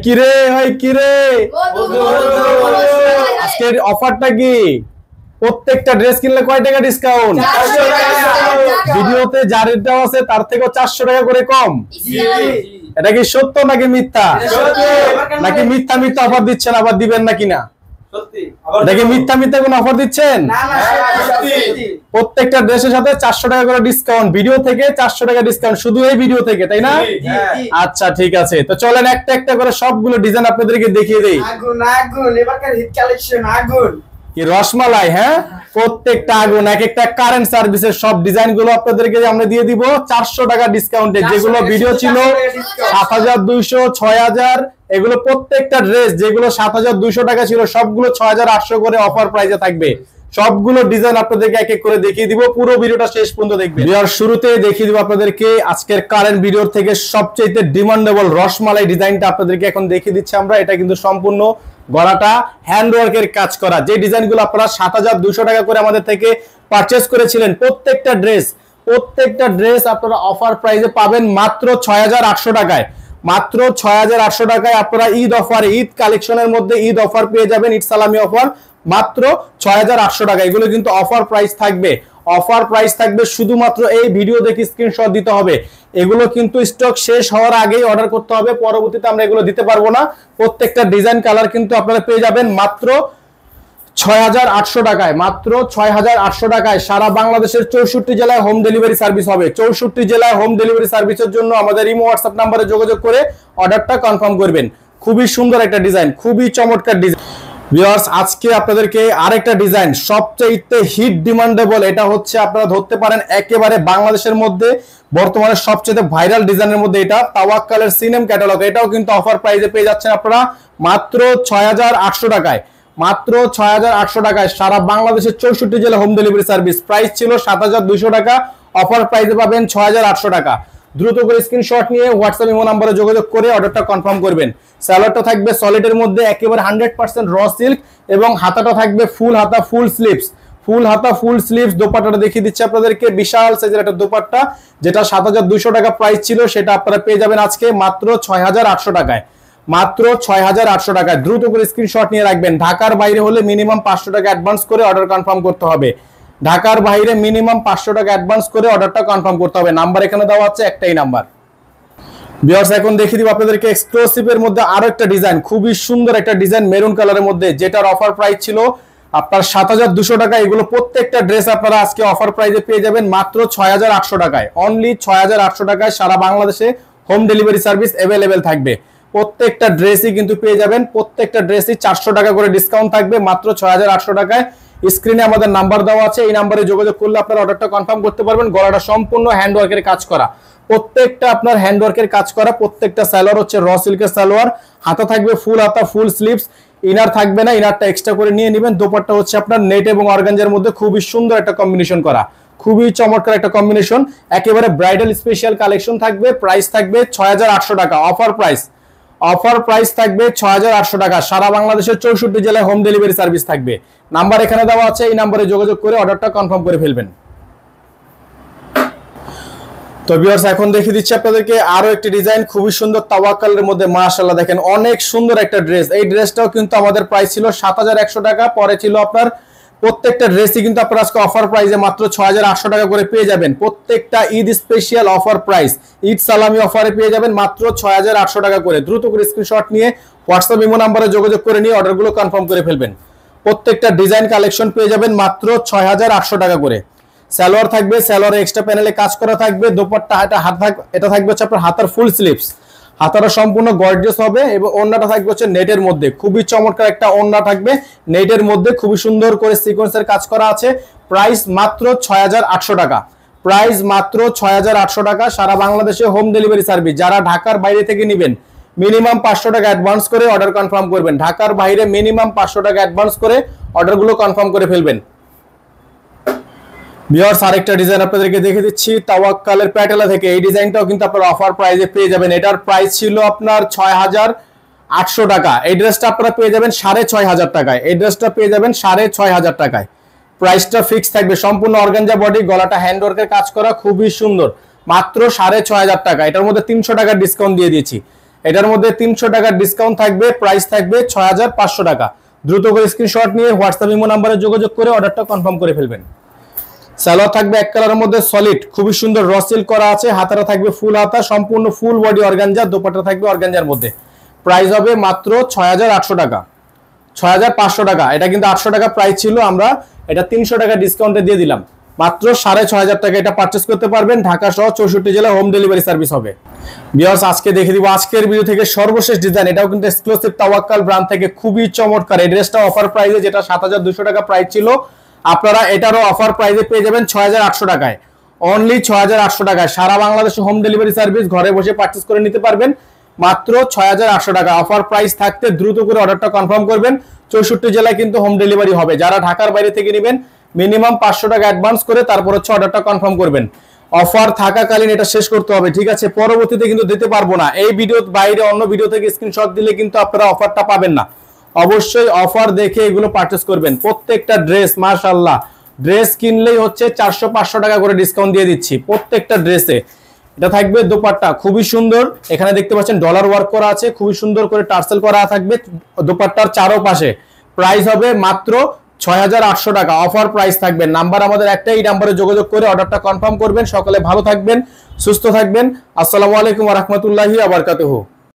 কিরে আজকের অফারটা কি? প্রত্যেকটা ড্রেস কিনলে কয় টাকা ডিসকাউন্ট? ভিডিওতে যা রেট দেওয়া আছে তার থেকে 400 টাকা করে কম। এটা কি সত্য নাকি মিথ্যা? নাকি মিথ্যা মিথ্যা অফার দিচ্ছেন, আবার দিবেন নাকি না? দেখি মিথ্যা মিথ্যা কোন অফার দিচ্ছেন? প্রত্যেকটা ড্রেসের সাথে 400 টাকা করে ডিসকাউন্ট, ভিডিও থেকে 400 টাকা ডিসকাউন্ট, শুধু এই ভিডিও থেকে, তাই না? আচ্ছা ঠিক আছে, তো চলেন একটা একটা করে সবগুলো ডিজাইন আপনাদেরকে দেখিয়ে দেই। আগুন আগুন এবারকার হিট কালেকশন আগুন কি রসমালাই, হ্যাঁ প্রত্যেকটা আগুন, এক একটা কারেন্ট সার্ভিসের সব ডিজাইন গুলো আপনাদেরকে আমরা দিয়ে দিব 400 টাকা ডিসকাউন্টে। যেগুলো ভিডিও ছিল 7200, 6000, এগুলো প্রত্যেকটা ড্রেস যেগুলো 7200 টাকা ছিল সবগুলো 6800 করে অফার প্রাইসে থাকবে। সবগুলো ডিজাইন আপনাদেরকে এক এক করে দেখিয়ে দিব, পুরো ভিডিওটা শেষ পর্যন্ত দেখবেন। ভিডিওর শুরুতে দেখিয়ে দিব আপনাদেরকে আজকের কারেন্ট ভিডিওর থেকে সবচেয়ে ডিমান্ডেবল রসমালাই ডিজাইনটা আপনাদেরকে এখন দেখিয়ে দিচ্ছি আমরা। এটা কিন্তু সম্পূর্ণ গলাটা হ্যান্ডওয়ার্কের কাজ করা, যে ডিজাইনগুলো আপনারা 7200 টাকা করে আমাদের থেকে পারচেজ করেছিলেন। প্রত্যেকটা ড্রেস আপনারা অফার প্রাইসে পাবেন মাত্র 6800 টাকায়। মাত্র 6800 টাকায় আপনারা ঈদ অফার, ঈদ কালেকশনের মধ্যে ঈদ অফার পেয়ে যাবেন, ঈদ সালামি অফার মাত্র 6800 টাকা। এগুলো কিন্তু অফার প্রাইস থাকবে, অফার প্রাইস থাকবে। শুধুমাত্র এই ভিডিও দেখে স্ক্রিনশট দিতে হবে। এগুলো কিন্তু স্টক শেষ হওয়ার আগেই অর্ডার করতে হবে, পরবর্তীতে আমরা এগুলো দিতে পারবো না। প্রত্যেকটা ডিজাইন কালার কিন্তু আপনারা পেয়ে যাবেন মাত্র 6800 টাকায়। মাত্র 6800 টাকায় সারা বাংলাদেশের 64 জেলায় হোম ডেলিভারি সার্ভিস হবে। 64 জেলায় হোম ডেলিভারি সার্ভিসের জন্য আমাদের ইমো হোয়াটসঅ্যাপ নাম্বারে যোগাযোগ করে অর্ডারটা কনফার্ম করবেন। খুবই সুন্দর একটা ডিজাইন, খুবই চমৎকার ডিজাইন। ভিউয়ার্স, আজকে আপনাদেরকে আরেকটা ডিজাইন সবচেয়ে হিট ডিমান্ডেবল, এটা হচ্ছে আপনারা ধরতে পারেন একেবারে বাংলাদেশের মধ্যে বর্তমানে সবচেয়ে ভাইরাল ডিজাইনের মধ্যে এটা তাওয়াক্কালের সিনেম ক্যাটালগ। এটাও কিন্তু অফার প্রাইসে পেয়ে যাচ্ছেন আপনারা মাত্র 6800 টাকায়। মাত্র 6800 টাকায় সারা বাংলাদেশের 64 জেলা হোম ডেলিভারি সার্ভিস। প্রাইস ছিল 7200 টাকা, অফার প্রাইসে পাবেন 6800 টাকা। দ্রুত করে স্ক্রিনশট নিয়ে হোয়াটসঅ্যাপ ইমো নম্বরে যোগাযোগ করে অর্ডারটা কনফার্ম করবেন। সালোয়ারটা থাকবে সলিডের মধ্যে একেবারে 100% র সিল্ক এবং হাতাটা থাকবে ফুল হাতা ফুল স্লিভস। ফুল হাতা ফুল স্লিভস। দোপাট্টাটা দেখিয়ে দিচ্ছি আপনাদেরকে, বিশাল সাইজের একটা দোপাট্টা, যেটা 7200 টাকা প্রাইস ছিল সেটা আপনারা পেয়ে যাবেন আজকে মাত্র 6800 টাকায়। মাত্র 6800 টাকায়। দ্রুত করে স্ক্রিনশট নিয়ে রাখবেন। ঢাকার বাইরে হলে মিনিমাম 500 টাকা অ্যাডভান্স করে অর্ডার কনফার্ম করতে হবে। ঢাকার বাইরে মিনিমাম 500 টাকা অ্যাডভান্স করে অর্ডারটা কনফার্ম করতে হবে। নাম্বার এখানে দেওয়া আছে, একটাই নাম্বার। ভিউয়ার্স, এখন দেখিয়ে দিব আপনাদেরকে এক্সক্লুসিভের মধ্যে আরো একটা ডিজাইন, খুবই সুন্দর একটা ডিজাইন মেরুন কালারের মধ্যে, যেটার অফার প্রাইস ছিল আপনার 7200 টাকা। এগুলো প্রত্যেকটা ড্রেস আপনারা আজকে অফার প্রাইসে পেয়ে যাবেন মাত্র 6800 টাকায়। অনলি 6800 টাকায় সারা বাংলাদেশে হোম ডেলিভারি সার্ভিস অ্যাভেলেবেল থাকবে। প্রত্যেকটা ড্রেসই কিন্তু পেয়ে যাবেন, প্রত্যেকটা ড্রেসই 400 টাকা করে ডিসকাউন্ট থাকবে মাত্র 6800 টাকায়। স্ক্রিনে আমাদের নাম্বার দেওয়া আছে, এই নাম্বারে যোগাযোগ করলে আপনারা অর্ডারটা কনফার্ম করতে পারবেন। গলাটা সম্পূর্ণ হ্যান্ডওয়ার্কের কাজ করা, প্রত্যেকটা আপনার হ্যান্ডওয়ার্কের কাজ করা। প্রত্যেকটা সালোয়ার হচ্ছে র সিল্কের সালোয়ার, হাতা থাকবে ফুল হাতা ফুল স্লিভস, ইনার থাকবে না, ইনারটা এক্সট্রা করে নিয়ে নেবেন। দোপাট্টা হচ্ছে আপনার নেট এবং অর্গানজার মধ্যে খুবই সুন্দর একটা কম্বিনেশন করা, খুবই চমৎকার একটা কম্বিনেশন। একেবারে ব্রাইডাল স্পেশাল কালেকশন থাকবে। প্রাইস থাকবে 6800 টাকা, অফার প্রাইস। অফার প্রাইস থাকবে 6800 টাকা। সারা বাংলাদেশের 64 জেলায় হোম ডেলিভারি সার্ভিস থাকবে। নাম্বার এখানে দেওয়া আছে, এই নাম্বারে যোগাযোগ করে অর্ডারটা কনফার্ম করে ফেলবেন। তো ভিউয়ার্স, এখন দেখিয়ে দিচ্ছি আপনাদেরকে আরো একটি ডিজাইন, খুবই সুন্দর তাওয়াক্কালের মধ্যে। মাশাআল্লাহ, দেখেন অনেক সুন্দর একটা ড্রেস। এই ড্রেসটাও কিন্তু আমাদের প্রাইস ছিল 7100 টাকা, পরে ছিল আপনার প্রত্যেকটা ড্রেসই কিন্তু আপনারা আজকে অফার প্রাইসে মাত্র 6800 টাকা করে পেয়ে যাবেন। প্রত্যেকটা Eid special offer price, Eid সালামি অফারে পেয়ে যাবেন মাত্র 6800 টাকা করে। দ্রুত করে স্ক্রিনশট নিয়ে হোয়াটসঅ্যাপ ইমো নম্বরে যোগাযোগ করে নিয়ে অর্ডারগুলো কনফার্ম করে ফেলবেন। প্রত্যেকটা ডিজাইন কালেকশন পেয়ে যাবেন মাত্র 6800 টাকা করে। সালোয়ার থাকবে, সালোয়ারে এক্সট্রা প্যানেলে কাজ করা থাকবে। দোপাট্টা এটা থাকবে হচ্ছে আপনার হাতার ফুল স্লিভস, হাতাটা সম্পূর্ণ গর্জিয়াস হবে এবং ওড়নাটা থাকবে হচ্ছে নেটের মধ্যে। খুবই চমৎকার একটা ওড়না থাকবে নেটের মধ্যে, খুবই সুন্দর করে সিকোয়েন্সের কাজ করা আছে। প্রাইস মাত্র 6800 টাকা। প্রাইস মাত্র 6800 টাকা। সারা বাংলাদেশে হোম ডেলিভারি সার্ভিস। যারা ঢাকার বাইরে থেকে নেবেন মিনিমাম 500 টাকা অ্যাডভান্স করে অর্ডার কনফার্ম করবেন। ঢাকার বাইরে মিনিমাম 500 টাকা অ্যাডভান্স করে অর্ডারগুলো কনফার্ম করে ফেলবেন। ভিউয়ার্স, আরেকটা ডিজাইন আপনাদেরকে দেখে দিচ্ছি তাওয়াক্কালের প্যাটেলা থেকে। এই ডিজাইনটাও কিন্তু আপনারা অফার প্রাইসে পেয়ে যাবেন। এটার প্রাইস ছিল আপনার 6800 টাকা। এই ড্রেসটা আপনারা পেয়ে যাবেন 6500 টাকায়। এই ড্রেসটা পেয়ে যাবেন 6500 টাকায়। প্রাইসটা ফিক্স থাকবে। সম্পূর্ণ অর্গানজা বডি, গলাটা হ্যান্ডওয়ার্কের কাজ করা, খুবই সুন্দর। মাত্র 6500 টাকা। এটার মধ্যে 300 টাকার ডিসকাউন্ট দিয়ে দিয়েছি। এটার মধ্যে 300 টাকার ডিসকাউন্ট থাকবে, প্রাইস থাকবে 6500 টাকা। দ্রুত করে স্ক্রিনশট নিয়ে হোয়াটসঅ্যাপ ইমো নম্বরে যোগাযোগ করে অর্ডারটা কনফার্ম করে ফেলবেন। সালোয়ার থাকবে এক কালারের মধ্যে সলিড, খুবই সুন্দর র সিল্ক করা আছে, হাতাটা থাকবে ফুল হাতা, সম্পূর্ণ ফুল বডি অর্গানজা, দোপাট্টা থাকবে অর্গানজার মধ্যে। প্রাইস হবে মাত্র 6800 টাকা, 6500 টাকা। এটা কিন্তু 800 টাকা প্রাইস ছিল, আমরা এটা 300 টাকা ডিসকাউন্টে দিয়ে দিলাম, মাত্র 6500 টাকা এটা পারচেজ করতে পারবেন। ঢাকা সহ 64 জেলা হোম ডেলিভারি সার্ভিস হবে। ভিউয়ার্স আজকে দেখে দিব আজকের ভিডিও থেকে সর্বশেষ ডিজাইন, এটাও কিন্তু এক্সক্লুসিভ তাওয়াক্কাল ব্র্যান্ড থেকে, খুবই চমৎকার। এই ড্রেসটা অফার প্রাইসে, যেটা 7200 টাকা প্রাইস ছিল, আপনারা এটারও অফার প্রাইসে পেয়ে যাবেন 6800 টাকায়, অনলি 6800 টাকায়। সারা বাংলাদেশে হোম ডেলিভারি সার্ভিস, ঘরে বসে পারচেজ করে নিতে পারবেন মাত্র 6800 টাকা। অফার প্রাইস থাকতে দ্রুত করে অর্ডারটা কনফার্ম করবেন। 64 জেলায় কিন্তু হোম ডেলিভারি হবে। যারা ঢাকার বাইরে থেকে নেবেন মিনিমাম 500 টাকা অ্যাডভান্স করে তারপর হচ্ছে অর্ডারটা কনফার্ম করবেন। অফার থাকাকালীন এটা শেষ করতে হবে, ঠিক আছে? পরবর্তীতে কিন্তু দিতে পারবো না। এই ভিডিওর বাইরে অন্য ভিডিও থেকে স্ক্রিনশট দিলে কিন্তু আপনারা অফারটা পাবেন না। অবশ্যই অফার দেখে এগুলো পারচেজ করবেন। প্রত্যেকটা ড্রেস মাশাআল্লাহ, ড্রেস কিনলেই হচ্ছে 400-500 টাকা করে ডিসকাউন্ট দিয়ে দিচ্ছি প্রত্যেকটা ড্রেসে। এটা থাকবে দোপাট্টা, খুবই সুন্দর, এখানে দেখতে পাচ্ছেন ডলার ওয়ার্ক করা আছে, খুবই সুন্দর করে টার্সেল করা থাকবে দোপাট্টার চারোপাশে। প্রাইস হবে মাত্র 6800 টাকা, অফার প্রাইস থাকবে। নাম্বার আমাদের একটাই, এই নাম্বারে যোগাযোগ করে অর্ডারটা কনফার্ম করবেন। সকলে ভালো থাকবেন, সুস্থ থাকবেন। আসসালামু আলাইকুম ওয়া রাহমাতুল্লাহি ওয়া বারাকাতুহু।